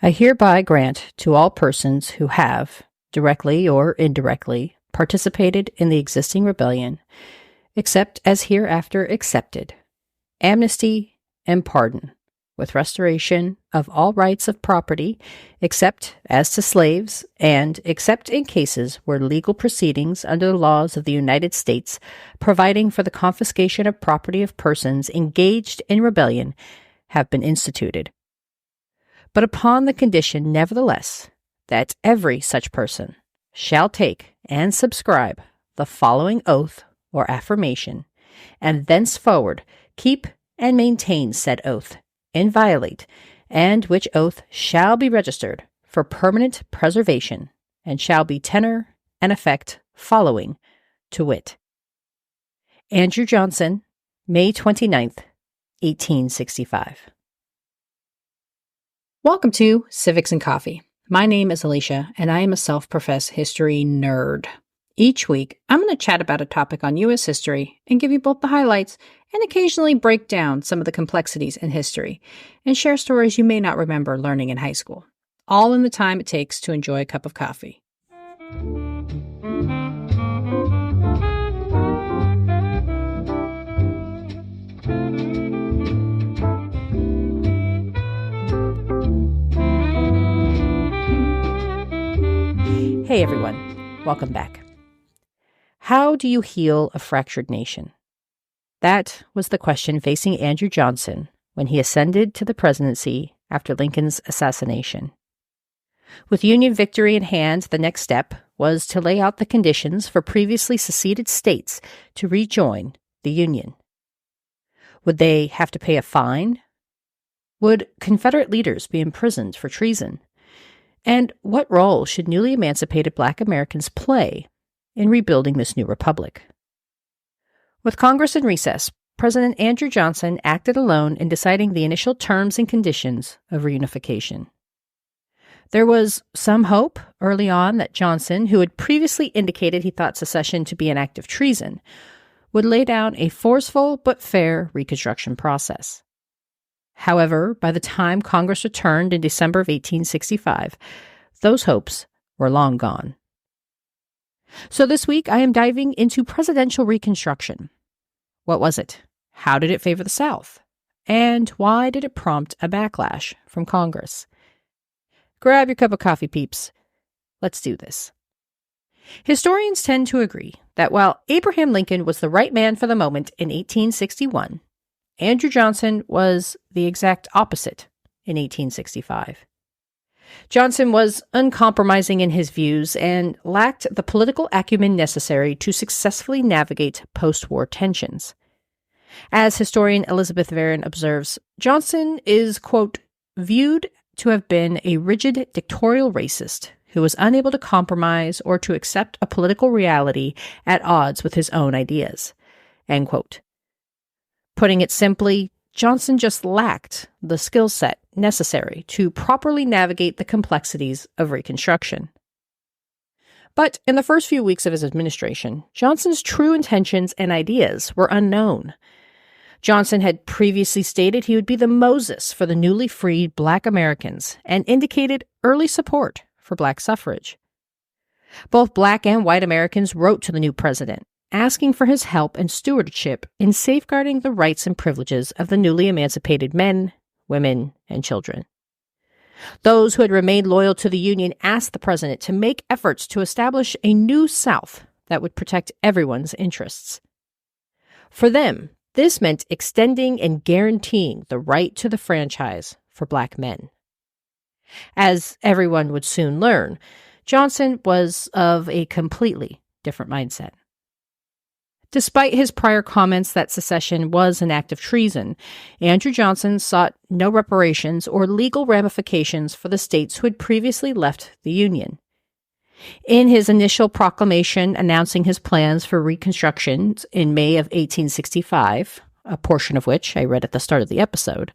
I hereby grant to all persons who have, directly or indirectly, participated in the existing rebellion, except as hereafter accepted, amnesty and pardon, with restoration of all rights of property, except as to slaves, and except in cases where legal proceedings under the laws of the United States providing for the confiscation of property of persons engaged in rebellion have been instituted. But upon the condition, nevertheless, that every such person shall take and subscribe the following oath or affirmation, and thenceforward keep and maintain said oath, inviolate, and which oath shall be registered for permanent preservation, and shall be tenor and effect following, to wit. Andrew Johnson, May 29th, 1865. Welcome to Civics and Coffee. My name is Alicia, and I am a self-professed history nerd. Each week, I'm going to chat about a topic on U.S. history and give you both the highlights and occasionally break down some of the complexities in history and share stories you may not remember learning in high school, all in the time it takes to enjoy a cup of coffee. Hey everyone, welcome back. How do you heal a fractured nation? That was the question facing Andrew Johnson when he ascended to the presidency after Lincoln's assassination. With Union victory in hand, the next step was to lay out the conditions for previously seceded states to rejoin the Union. Would they have to pay a fine? Would Confederate leaders be imprisoned for treason? And what role should newly emancipated Black Americans play in rebuilding this new republic? With Congress in recess, President Andrew Johnson acted alone in deciding the initial terms and conditions of reunification. There was some hope early on that Johnson, who had previously indicated he thought secession to be an act of treason, would lay down a forceful but fair Reconstruction process. However, by the time Congress returned in December of 1865, those hopes were long gone. So this week, I am diving into presidential Reconstruction. What was it? How did it favor the South? And why did it prompt a backlash from Congress? Grab your cup of coffee, peeps. Let's do this. Historians tend to agree that while Abraham Lincoln was the right man for the moment in 1861, Andrew Johnson was the exact opposite in 1865. Johnson was uncompromising in his views and lacked the political acumen necessary to successfully navigate post-war tensions. As historian Elizabeth Varon observes, Johnson is, quote, viewed to have been a rigid dictatorial racist who was unable to compromise or to accept a political reality at odds with his own ideas, end quote. Putting it simply, Johnson just lacked the skill set necessary to properly navigate the complexities of Reconstruction. But in the first few weeks of his administration, Johnson's true intentions and ideas were unknown. Johnson had previously stated he would be the Moses for the newly freed Black Americans and indicated early support for Black suffrage. Both Black and white Americans wrote to the new president, asking for his help and stewardship in safeguarding the rights and privileges of the newly emancipated men, women, and children. Those who had remained loyal to the Union asked the president to make efforts to establish a new South that would protect everyone's interests. For them, this meant extending and guaranteeing the right to the franchise for Black men. As everyone would soon learn, Johnson was of a completely different mindset. Despite his prior comments that secession was an act of treason, Andrew Johnson sought no reparations or legal ramifications for the states who had previously left the Union. In his initial proclamation announcing his plans for Reconstruction in May of 1865, a portion of which I read at the start of the episode,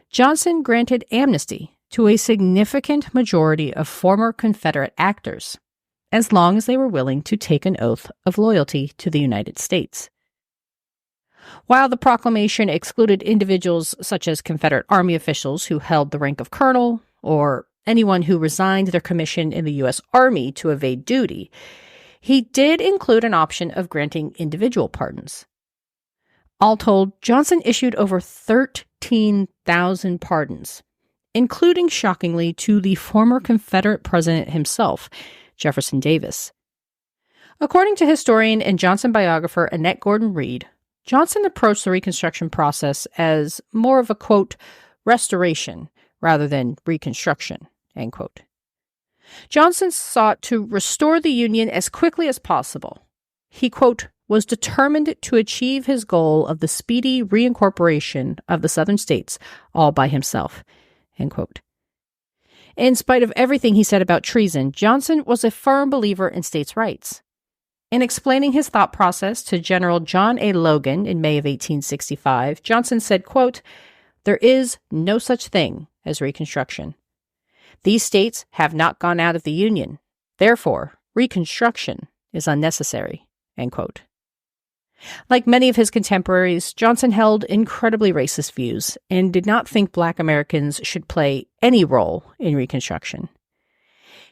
Johnson granted amnesty to a significant majority of former Confederate actors, as long as they were willing to take an oath of loyalty to the United States. While the proclamation excluded individuals such as Confederate Army officials who held the rank of colonel or anyone who resigned their commission in the U.S. Army to evade duty, he did include an option of granting individual pardons. All told, Johnson issued over 13,000 pardons, including, shockingly, to the former Confederate president himself, Jefferson Davis. According to historian and Johnson biographer Annette Gordon Reed, Johnson approached the Reconstruction process as more of a, quote, restoration rather than reconstruction, end quote. Johnson sought to restore the Union as quickly as possible. He, quote, was determined to achieve his goal of the speedy reincorporation of the Southern states all by himself, end quote. In spite of everything he said about treason, Johnson was a firm believer in states' rights. In explaining his thought process to General John A. Logan in May of 1865, Johnson said, quote, "There is no such thing as Reconstruction. These states have not gone out of the Union. Therefore, Reconstruction is unnecessary," end quote. Like many of his contemporaries, Johnson held incredibly racist views and did not think Black Americans should play any role in Reconstruction.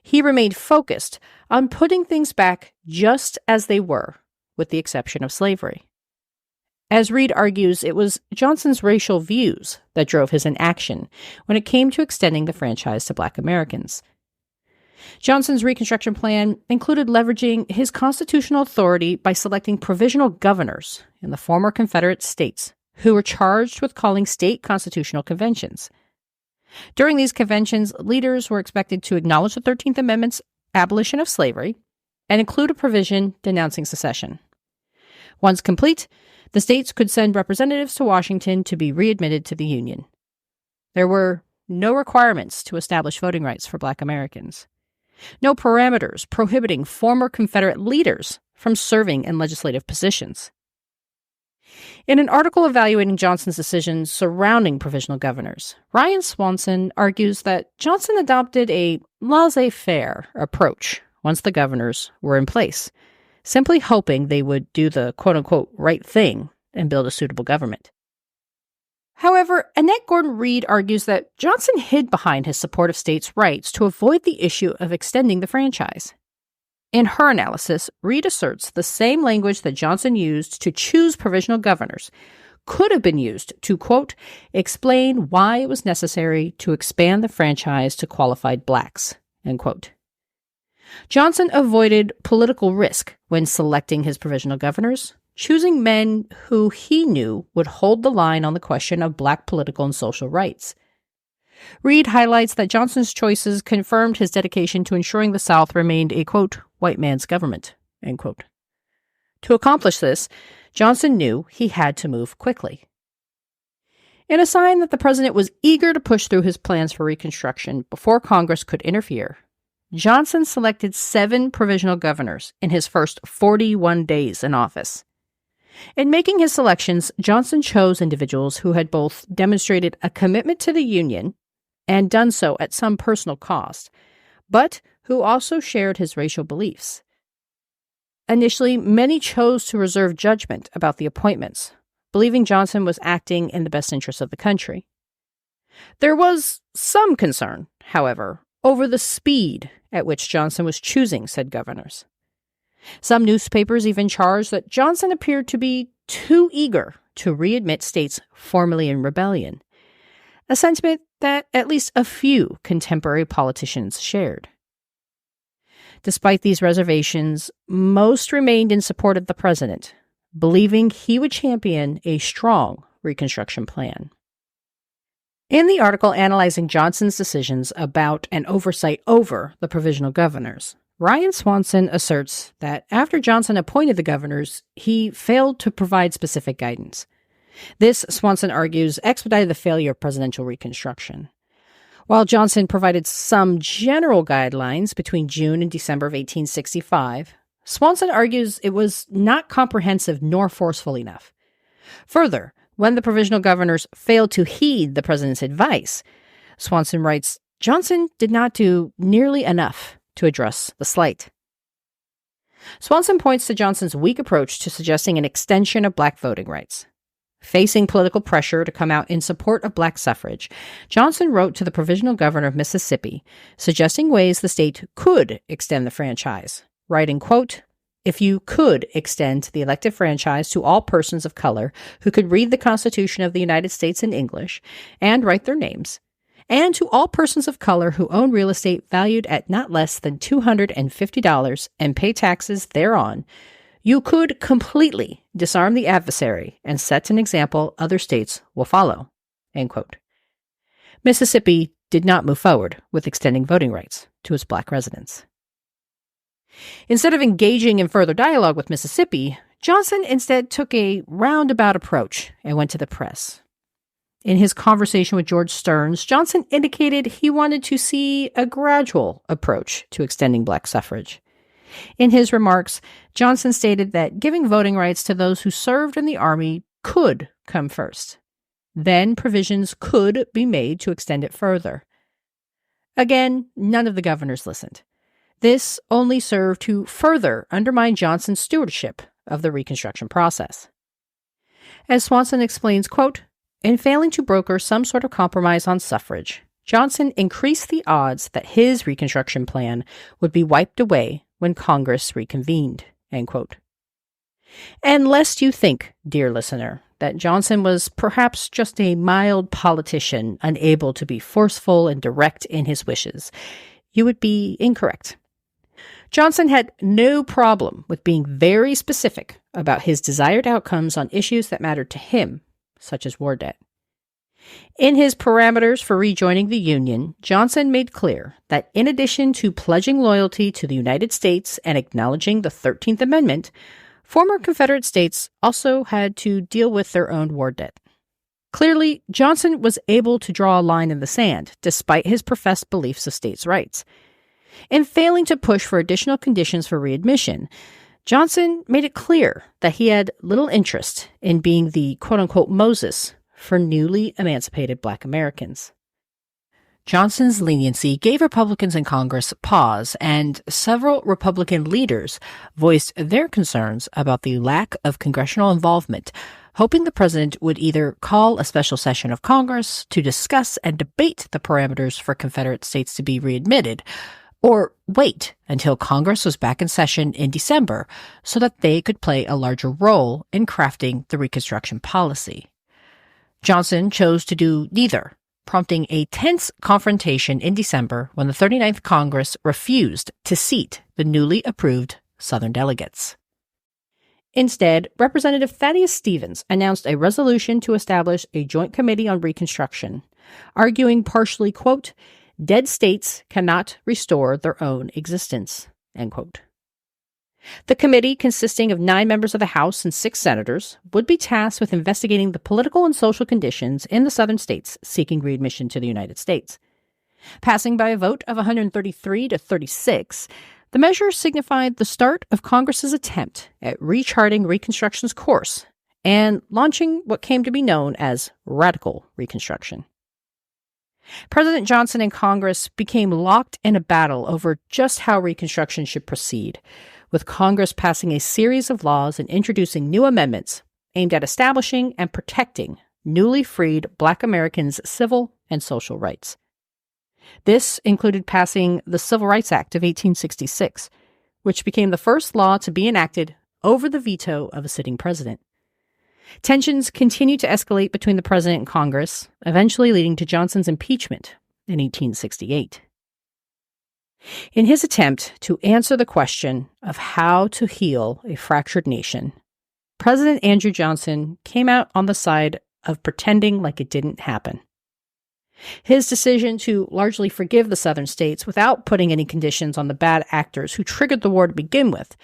He remained focused on putting things back just as they were, with the exception of slavery. As Reed argues, it was Johnson's racial views that drove his inaction when it came to extending the franchise to Black Americans. Johnson's Reconstruction plan included leveraging his constitutional authority by selecting provisional governors in the former Confederate states who were charged with calling state constitutional conventions. During these conventions, leaders were expected to acknowledge the 13th Amendment's abolition of slavery and include a provision denouncing secession. Once complete, the states could send representatives to Washington to be readmitted to the Union. There were no requirements to establish voting rights for Black Americans. No parameters prohibiting former Confederate leaders from serving in legislative positions. In an article evaluating Johnson's decisions surrounding provisional governors, Ryan Swanson argues that Johnson adopted a laissez-faire approach once the governors were in place, simply hoping they would do the quote-unquote right thing and build a suitable government. However, Annette Gordon Reed argues that Johnson hid behind his support of states' rights to avoid the issue of extending the franchise. In her analysis, Reed asserts the same language that Johnson used to choose provisional governors could have been used to, quote, explain why it was necessary to expand the franchise to qualified Blacks, end quote. Johnson avoided political risk when selecting his provisional governors, choosing men who he knew would hold the line on the question of Black political and social rights. Reed highlights that Johnson's choices confirmed his dedication to ensuring the South remained a, quote, white man's government, end quote. To accomplish this, Johnson knew he had to move quickly. In a sign that the president was eager to push through his plans for Reconstruction before Congress could interfere, Johnson selected 7 provisional governors in his first 41 days in office. In making his selections, Johnson chose individuals who had both demonstrated a commitment to the Union and done so at some personal cost, but who also shared his racial beliefs. Initially, many chose to reserve judgment about the appointments, believing Johnson was acting in the best interest of the country. There was some concern, however, over the speed at which Johnson was choosing said governors. Some newspapers even charged that Johnson appeared to be too eager to readmit states formerly in rebellion, a sentiment that at least a few contemporary politicians shared. Despite these reservations, most remained in support of the president, believing he would champion a strong Reconstruction plan. In the article analyzing Johnson's decisions about and oversight over the provisional governors, Ryan Swanson asserts that after Johnson appointed the governors, he failed to provide specific guidance. This, Swanson argues, expedited the failure of presidential Reconstruction. While Johnson provided some general guidelines between June and December of 1865, Swanson argues it was not comprehensive nor forceful enough. Further, when the provisional governors failed to heed the president's advice, Swanson writes, Johnson did not do nearly enough to address the slight. Swanson points to Johnson's weak approach to suggesting an extension of Black voting rights. Facing political pressure to come out in support of black suffrage, Johnson wrote to the provisional governor of Mississippi, suggesting ways the state could extend the franchise, writing, quote, "If you could extend the elective franchise to all persons of color who could read the Constitution of the United States in English and write their names, and to all persons of color who own real estate valued at not less than $250 and pay taxes thereon, you could completely disarm the adversary and set an example other states will follow." End quote. Mississippi did not move forward with extending voting rights to its black residents. Instead of engaging in further dialogue with Mississippi, Johnson instead took a roundabout approach and went to the press. In his conversation with George Stearns, Johnson indicated he wanted to see a gradual approach to extending black suffrage. In his remarks, Johnson stated that giving voting rights to those who served in the Army could come first. Then provisions could be made to extend it further. Again, none of the governors listened. This only served to further undermine Johnson's stewardship of the Reconstruction process. As Swanson explains, quote, "In failing to broker some sort of compromise on suffrage, Johnson increased the odds that his Reconstruction plan would be wiped away when Congress reconvened." End quote. And lest you think, dear listener, that Johnson was perhaps just a mild politician unable to be forceful and direct in his wishes, you would be incorrect. Johnson had no problem with being very specific about his desired outcomes on issues that mattered to him, such as war debt. In his parameters for rejoining the Union, Johnson made clear that in addition to pledging loyalty to the United States and acknowledging the 13th Amendment, former Confederate states also had to deal with their own war debt. Clearly, Johnson was able to draw a line in the sand, despite his professed beliefs of states' rights. In failing to push for additional conditions for readmission, Johnson made it clear that he had little interest in being the quote-unquote Moses for newly emancipated Black Americans. Johnson's leniency gave Republicans in Congress pause, and several Republican leaders voiced their concerns about the lack of congressional involvement, hoping the president would either call a special session of Congress to discuss and debate the parameters for Confederate states to be readmitted, or wait until Congress was back in session in December so that they could play a larger role in crafting the Reconstruction policy. Johnson chose to do neither, prompting a tense confrontation in December when the 39th Congress refused to seat the newly approved Southern delegates. Instead, Representative Thaddeus Stevens announced a resolution to establish a joint committee on Reconstruction, arguing partially, quote, "Dead states cannot restore their own existence," end quote. The committee, consisting of 9 members of the House and 6 senators, would be tasked with investigating the political and social conditions in the southern states seeking readmission to the United States. Passing by a vote of 133 to 36, the measure signified the start of Congress's attempt at recharting Reconstruction's course and launching what came to be known as radical Reconstruction. President Johnson and Congress became locked in a battle over just how Reconstruction should proceed, with Congress passing a series of laws and introducing new amendments aimed at establishing and protecting newly freed Black Americans' civil and social rights. This included passing the Civil Rights Act of 1866, which became the first law to be enacted over the veto of a sitting president. Tensions continued to escalate between the president and Congress, eventually leading to Johnson's impeachment in 1868. In his attempt to answer the question of how to heal a fractured nation, President Andrew Johnson came out on the side of pretending like it didn't happen. His decision to largely forgive the southern states without putting any conditions on the bad actors who triggered the war to begin with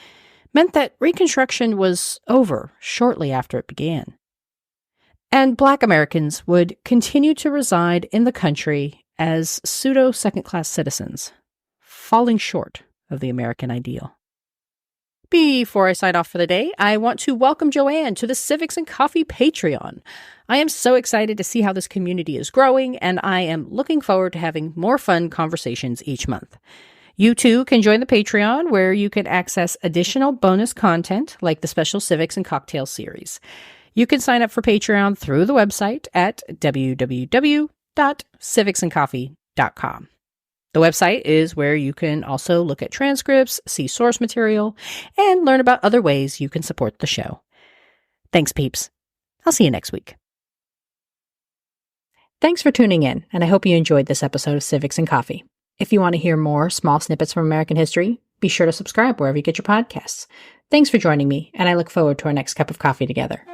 meant that Reconstruction was over shortly after it began. And Black Americans would continue to reside in the country as pseudo-second-class citizens, falling short of the American ideal. Before I sign off for the day, I want to welcome Joanne to the Civics and Coffee Patreon. I am so excited to see how this community is growing, and I am looking forward to having more fun conversations each month. You too can join the Patreon, where you can access additional bonus content like the special Civics and Cocktail series. You can sign up for Patreon through the website at www.civicsandcoffee.com. The website is where you can also look at transcripts, see source material, and learn about other ways you can support the show. Thanks, peeps. I'll see you next week. Thanks for tuning in, and I hope you enjoyed this episode of Civics and Coffee. If you want to hear more small snippets from American history, be sure to subscribe wherever you get your podcasts. Thanks for joining me, and I look forward to our next cup of coffee together.